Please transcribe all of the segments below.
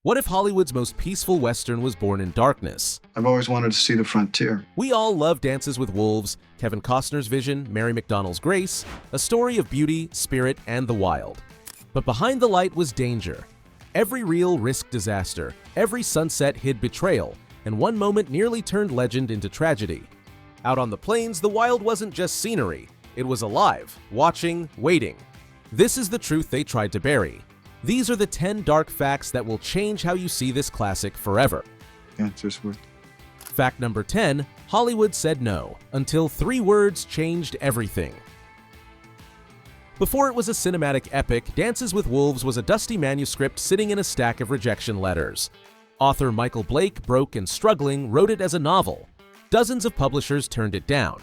What if Hollywood's most peaceful Western was born in darkness? I've always wanted to see the frontier. We all love Dances with Wolves, Kevin Costner's vision, Mary McDonnell's Grace, a story of beauty, spirit, and the wild. But behind the light was danger. Every reel risked disaster, every sunset hid betrayal, and one moment nearly turned legend into tragedy. Out on the plains, the wild wasn't just scenery. It was alive, watching, waiting. This is the truth they tried to bury. These are the 10 dark facts that will change how you see this classic forever. Yeah, it's just worth. Fact number 10, Hollywood said no, until 3 words changed everything. Before it was a cinematic epic, Dances with Wolves was a dusty manuscript sitting in a stack of rejection letters. Author Michael Blake, broke and struggling, wrote it as a novel. Dozens of publishers turned it down.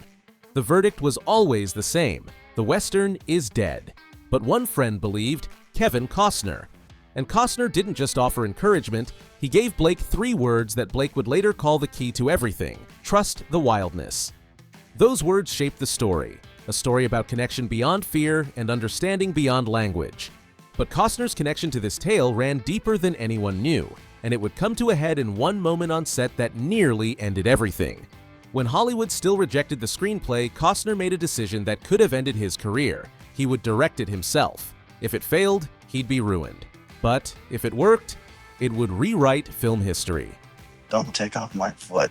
The verdict was always the same: the Western is dead. But one friend believed, Kevin Costner. And Costner didn't just offer encouragement, he gave Blake 3 words that Blake would later call the key to everything: trust the wildness. Those words shaped the story, a story about connection beyond fear and understanding beyond language. But Costner's connection to this tale ran deeper than anyone knew, and it would come to a head in one moment on set that nearly ended everything. When Hollywood still rejected the screenplay, Costner made a decision that could have ended his career. He would direct it himself. If it failed, he'd be ruined. But if it worked, it would rewrite film history. Don't take off my foot.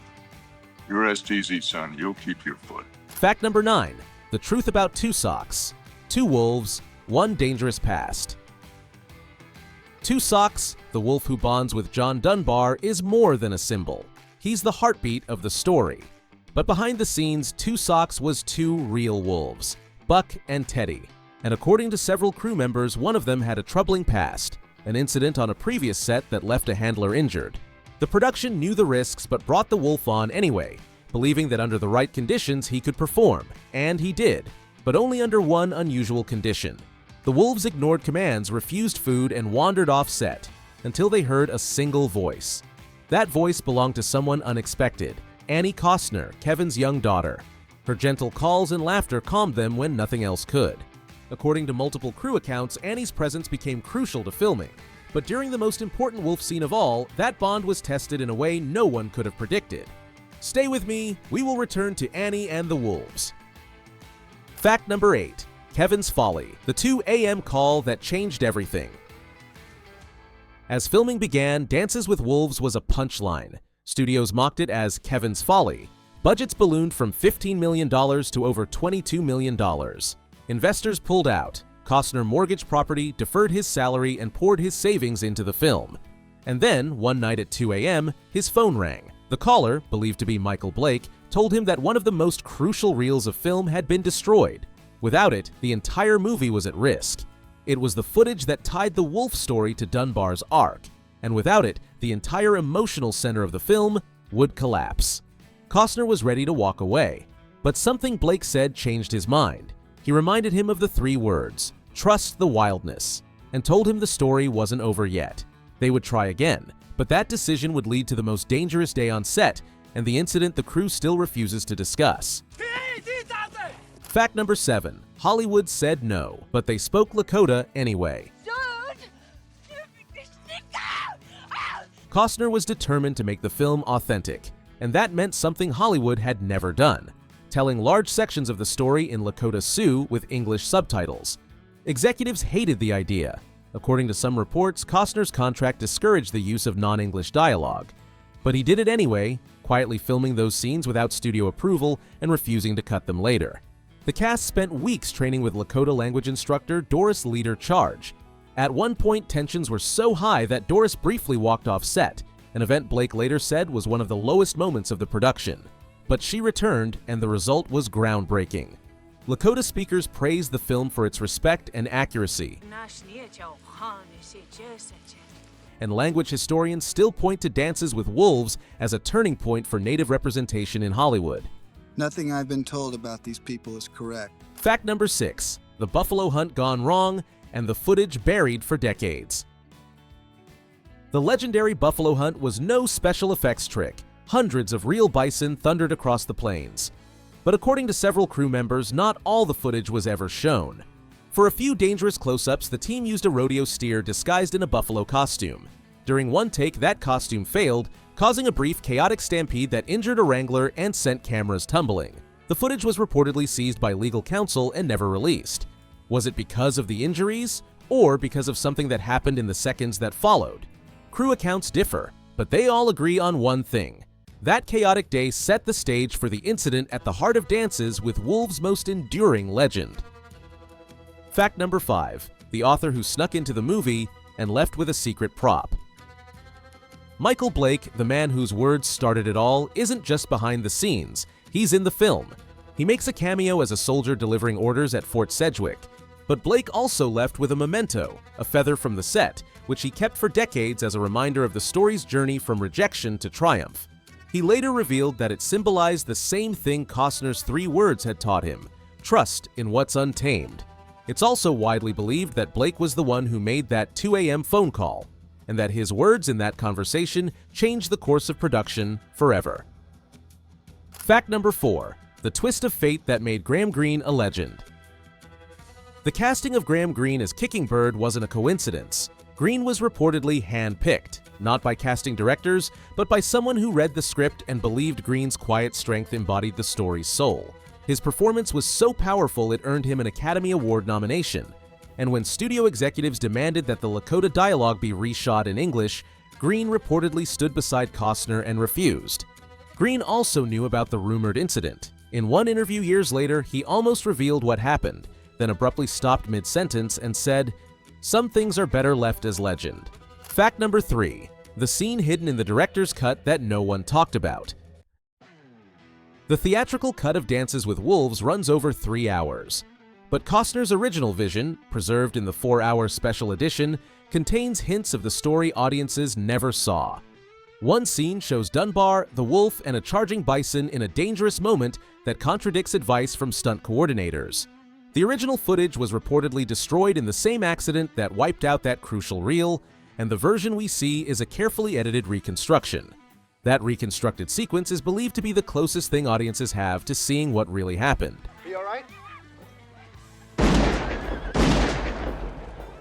You rest easy, son. You'll keep your foot. Fact number 9, the truth about 2 Socks. 2 wolves, 1 dangerous past. 2 Socks, the wolf who bonds with John Dunbar, is more than a symbol. He's the heartbeat of the story. But behind the scenes, 2 Socks was 2 real wolves, Buck and Teddy. And according to several crew members, one of them had a troubling past, an incident on a previous set that left a handler injured. The production knew the risks but brought the wolf on anyway, believing that under the right conditions he could perform, and he did, but only under one unusual condition. The wolves ignored commands, refused food, and wandered off set, until they heard a single voice. That voice belonged to someone unexpected, Annie Costner, Kevin's young daughter. Her gentle calls and laughter calmed them when nothing else could. According to multiple crew accounts, Annie's presence became crucial to filming. But during the most important wolf scene of all, that bond was tested in a way no one could have predicted. Stay with me, we will return to Annie and the wolves. Fact number 8, Kevin's Folly, the 2 a.m. call that changed everything. As filming began, Dances with Wolves was a punchline. Studios mocked it as Kevin's Folly. Budgets ballooned from $15 million to over $22 million. Investors pulled out. Costner mortgaged property, deferred his salary, and poured his savings into the film. And then, one night at 2 a.m., his phone rang. The caller, believed to be Michael Blake, told him that one of the most crucial reels of film had been destroyed. Without it, the entire movie was at risk. It was the footage that tied the wolf story to Dunbar's arc, and without it, the entire emotional center of the film would collapse. Costner was ready to walk away, but something Blake said changed his mind. He reminded him of the 3 words, trust the wildness, and told him the story wasn't over yet. They would try again, but that decision would lead to the most dangerous day on set, and the incident the crew still refuses to discuss. Fact number 7, Hollywood said no, but they spoke Lakota anyway. Costner was determined to make the film authentic, and that meant something Hollywood had never done: telling large sections of the story in Lakota Sioux with English subtitles. Executives hated the idea. According to some reports, Costner's contract discouraged the use of non-English dialogue. But he did it anyway, quietly filming those scenes without studio approval and refusing to cut them later. The cast spent weeks training with Lakota language instructor Doris Leader Charge. At one point, tensions were so high that Doris briefly walked off set, an event Blake later said was one of the lowest moments of the production. But she returned, and the result was groundbreaking. Lakota speakers praised the film for its respect and accuracy. And language historians still point to Dances with Wolves as a turning point for Native representation in Hollywood. Nothing I've been told about these people is correct. Fact number 6, the buffalo hunt gone wrong, and the footage buried for decades. The legendary buffalo hunt was no special effects trick. Hundreds of real bison thundered across the plains. But according to several crew members, not all the footage was ever shown. For a few dangerous close-ups, the team used a rodeo steer disguised in a buffalo costume. During one take, that costume failed, causing a brief chaotic stampede that injured a wrangler and sent cameras tumbling. The footage was reportedly seized by legal counsel and never released. Was it because of the injuries, or because of something that happened in the seconds that followed? Crew accounts differ, but they all agree on one thing. That chaotic day set the stage for the incident at the heart of Dances with Wolves' most enduring legend. Fact number 5. The author who snuck into the movie and left with a secret prop. Michael Blake, the man whose words started it all, isn't just behind the scenes, he's in the film. He makes a cameo as a soldier delivering orders at Fort Sedgwick. But Blake also left with a memento, a feather from the set, which he kept for decades as a reminder of the story's journey from rejection to triumph. He later revealed that it symbolized the same thing Costner's 3 words had taught him: trust in what's untamed. It's also widely believed that Blake was the one who made that 2 a.m. phone call, and that his words in that conversation changed the course of production forever. Fact number 4. The twist of fate that made Graham Greene a legend. The casting of Graham Greene as Kickingbird wasn't a coincidence. Greene was reportedly hand-picked, not by casting directors, but by someone who read the script and believed Greene's quiet strength embodied the story's soul. His performance was so powerful it earned him an Academy Award nomination. And when studio executives demanded that the Lakota dialogue be reshot in English, Greene reportedly stood beside Costner and refused. Greene also knew about the rumored incident. In one interview years later, he almost revealed what happened, then abruptly stopped mid-sentence and said, "Some things are better left as legend." Fact number 3. The scene hidden in the director's cut that no one talked about. The theatrical cut of Dances with Wolves runs over 3 hours. But Costner's original vision, preserved in the 4-hour special edition, contains hints of the story audiences never saw. One scene shows Dunbar, the wolf, and a charging bison in a dangerous moment that contradicts advice from stunt coordinators. The original footage was reportedly destroyed in the same accident that wiped out that crucial reel, and the version we see is a carefully edited reconstruction. That reconstructed sequence is believed to be the closest thing audiences have to seeing what really happened. Are you all right?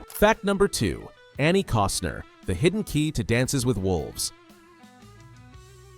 Fact number 2. Annie Costner, the hidden key to Dances with Wolves.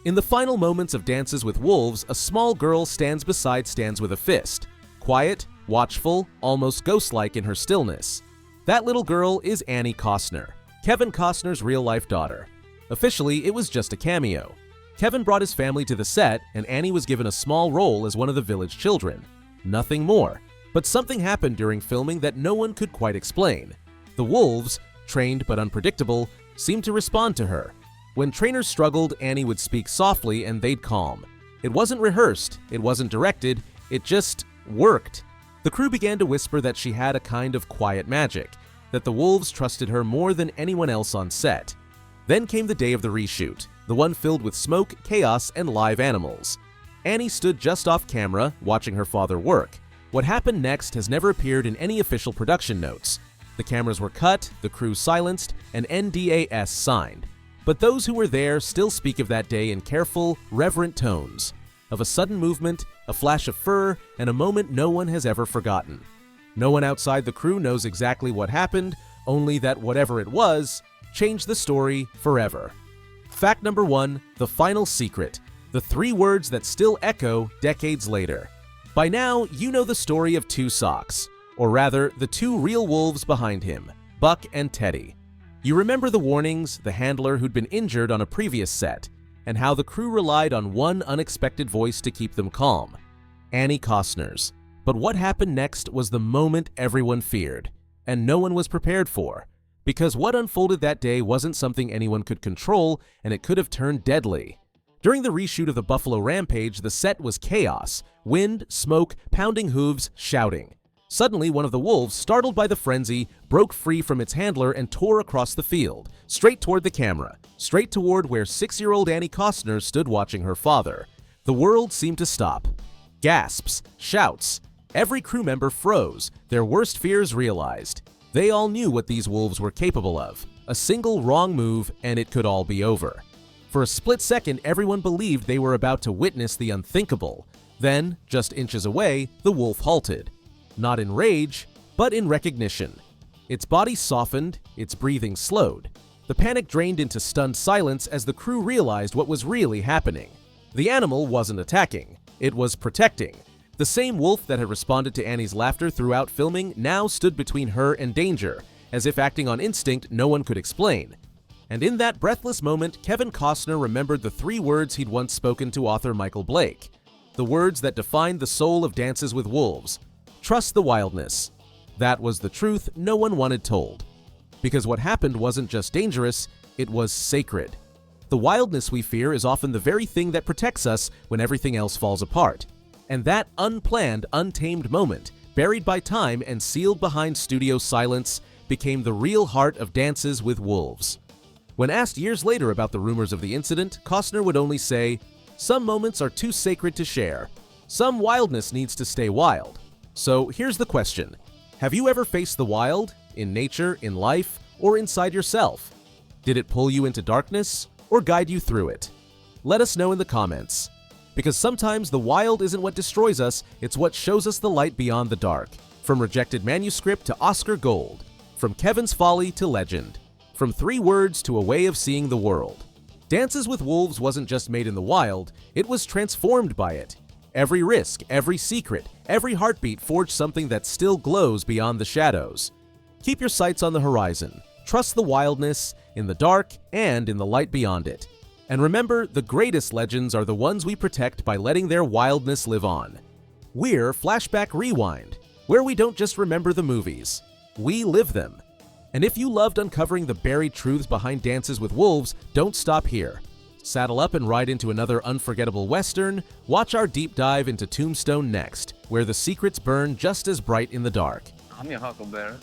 In the final moments of Dances with Wolves, a small girl stands beside Stands with a Fist. Quiet, watchful, almost ghost-like in her stillness. That little girl is Annie Costner, Kevin Costner's real-life daughter. Officially, it was just a cameo. Kevin brought his family to the set, and Annie was given a small role as one of the village children. Nothing more. But something happened during filming that no one could quite explain. The wolves, trained but unpredictable, seemed to respond to her. When trainers struggled, Annie would speak softly and they'd calm. It wasn't rehearsed, it wasn't directed, it just worked. The crew began to whisper that she had a kind of quiet magic, that the wolves trusted her more than anyone else on set. Then came the day of the reshoot, the one filled with smoke, chaos, and live animals. Annie stood just off camera, watching her father work. What happened next has never appeared in any official production notes. The cameras were cut, the crew silenced, and NDAS signed. But those who were there still speak of that day in careful, reverent tones, of a sudden movement, a flash of fur, and a moment no one has ever forgotten. No one outside the crew knows exactly what happened, only that whatever it was, changed the story forever. Fact number 1, the final secret, the 3 words that still echo decades later. By now, you know the story of 2 Socks, or rather, the 2 real wolves behind him, Buck and Teddy. You remember the warnings, the handler who'd been injured on a previous set, and how the crew relied on one unexpected voice to keep them calm, Annie Costner's. But what happened next was the moment everyone feared, and no one was prepared for, because what unfolded that day wasn't something anyone could control, and it could have turned deadly. During the reshoot of the Buffalo Rampage, the set was chaos, wind, smoke, pounding hooves, shouting. Suddenly, one of the wolves, startled by the frenzy, broke free from its handler and tore across the field, straight toward the camera, straight toward where 6-year-old Annie Costner stood watching her father. The world seemed to stop. Gasps, shouts. Every crew member froze, their worst fears realized. They all knew what these wolves were capable of. A single wrong move, and it could all be over. For a split second, everyone believed they were about to witness the unthinkable. Then, just inches away, the wolf halted. Not in rage, but in recognition. Its body softened, its breathing slowed. The panic drained into stunned silence as the crew realized what was really happening. The animal wasn't attacking, it was protecting. The same wolf that had responded to Annie's laughter throughout filming now stood between her and danger, as if acting on instinct no one could explain. And in that breathless moment, Kevin Costner remembered the 3 words he'd once spoken to author Michael Blake. The words that defined the soul of Dances with Wolves. Trust the wildness. That was the truth no one wanted told. Because what happened wasn't just dangerous, it was sacred. The wildness we fear is often the very thing that protects us when everything else falls apart. And that unplanned, untamed moment, buried by time and sealed behind studio silence, became the real heart of Dances with Wolves. When asked years later about the rumors of the incident, Costner would only say, "Some moments are too sacred to share. Some wildness needs to stay wild." So here's the question. Have you ever faced the wild? In nature, in life, or inside yourself? Did it pull you into darkness, or guide you through it? Let us know in the comments. Because sometimes the wild isn't what destroys us, it's what shows us the light beyond the dark. From rejected manuscript to Oscar gold. From Kevin's folly to legend. From 3 words to a way of seeing the world. Dances with Wolves wasn't just made in the wild, it was transformed by it. Every risk, every secret, every heartbeat forged something that still glows beyond the shadows. Keep your sights on the horizon. Trust the wildness, in the dark and in the light beyond it. And remember, the greatest legends are the ones we protect by letting their wildness live on. We're Flashback Rewind, where we don't just remember the movies, we live them. And if you loved uncovering the buried truths behind Dances with Wolves, don't stop here. Saddle up and ride into another unforgettable Western. Watch our deep dive into Tombstone next, where the secrets burn just as bright in the dark. I'm your Huckleberry.